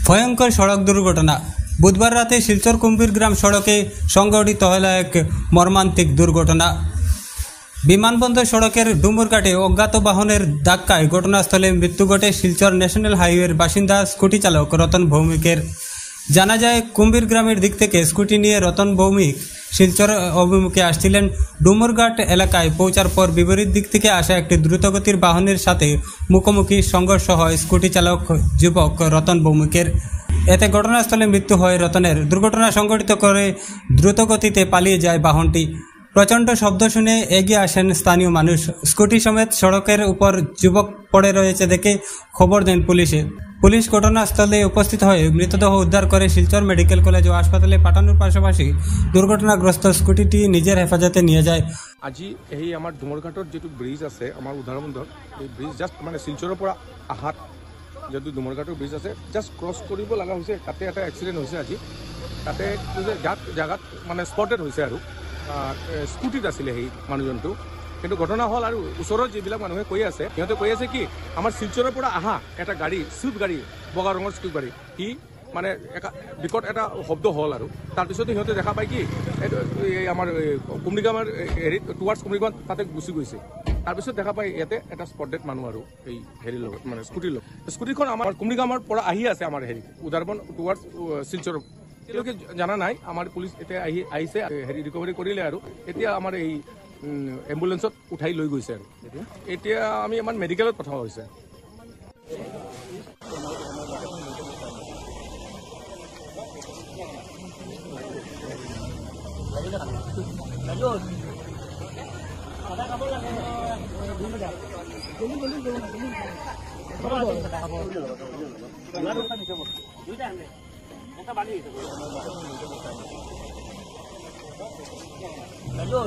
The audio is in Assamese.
ভয়ঙ্কর সড়ক দুর্ঘটনা। বুধবার রাতে শিলচর কুম্ভীর গ্রাম সড়কে সংঘটিত হল এক মর্মান্তিক দুর্ঘটনা। বিমানবন্দর সড়কের ডুমুরঘাটে অজ্ঞাত বাহনের ধাক্কায় ঘটনাস্থলে মৃত্যু ঘটে শিলচর ন্যাশনাল হাইওয়ের বাসিন্দা স্কুটি চালক রতন ভৌমিকের। জানা যায়, কুম্ভীর গ্রামের দিক থেকে স্কুটি নিয়ে রতন ভৌমিক শিলচর অভিমুখে আসছিলেন। ডুমুরঘাট এলাকায় পৌঁছার পর বিপরীত দিক থেকে আসা একটি দ্রুতগতির বাহনের সাথে মুখোমুখি সংঘর্ষ হয় স্কুটি চালক যুবক রতন ভৌমিকের। এতে ঘটনাস্থলে মৃত্যু হয় রতনের। দুর্ঘটনা সংঘটিত করে দ্রুতগতিতে পালিয়ে যায় বাহনটি। প্রচণ্ড শব্দ শুনে এগিয়ে আসেন স্থানীয় মানুষ। স্কুটি সমেত সড়কের উপর যুবক পড়ে রয়েছে দেখে খবর দেন পুলিশে। পুলিশ ঘটনাস্থলে উপস্থিত হয়ে মৃতদেহ উদ্ধার করে শিলচর মেডিকেল কলেজ ও হাসপাতালে পাঠানোর পাশাপাশি দুর্ঘটনাগ্রস্ত স্কুটিটি নিজের হেফাজতে নিয়ে যায়। আজি এই আমার ডুমুৰঘাটৰ যেটো ব্ৰিজ আছে আমাৰ উদাহৰণত, এই ব্ৰিজ জাষ্ট মানে শিলচৰৰ পৰা আহাত যদি ডুমুৰঘাটৰ ব্ৰিজ আছে জাষ্ট ক্ৰছ কৰিব লগা হৈছে। তাতে এটা এক্সিডেণ্ট হৈছে আজি। তাতে জাগাত মানে স্পটেড হৈছে আৰু স্কুটিত আছিলে সেই মানুহজনটো। কিন্তু ঘটনা হ'ল আৰু ওচৰত যিবিলাক মানুহে কৈ আছে, সিহঁতে কৈ আছে কি আমাৰ শিলচৰৰ পৰা আহা এটা গাড়ী, চুইফ্ট গাড়ী, বগা ৰঙৰ চুইফ্ট গাড়ী, সি মানে বিকট এটা শব্দ হ'ল আৰু তাৰপিছতে সিহঁতে দেখা পায় কি এই আমাৰ কুমৰিগামৰ হেৰিত টুৱাৰ্ডছ কুমৰিগাম তাতে গুচি গৈছে। তাৰপিছত দেখা পায় ইয়াতে এটা স্পটেড মানুহ আৰু এই হেৰিৰ লগত মানে স্কুটিৰ লগত। স্কুটিখন আমাৰ কুমৰিগামৰ পৰা আহি আছে আমাৰ হেৰি উদাৰবন টুৱাৰ্ডছ শিলচৰ। তেওঁলোকে জানা নাই, আমাৰ পুলিচ এতিয়া আহিছে, হেৰি ৰিকভাৰী কৰিলে আৰু এতিয়া আমাৰ এই এম্বুলেন্সত উঠাই লৈ গৈছে আৰু এতিয়া আমি আমাৰ মেডিকেলত পঠোৱা হৈছে। Hello.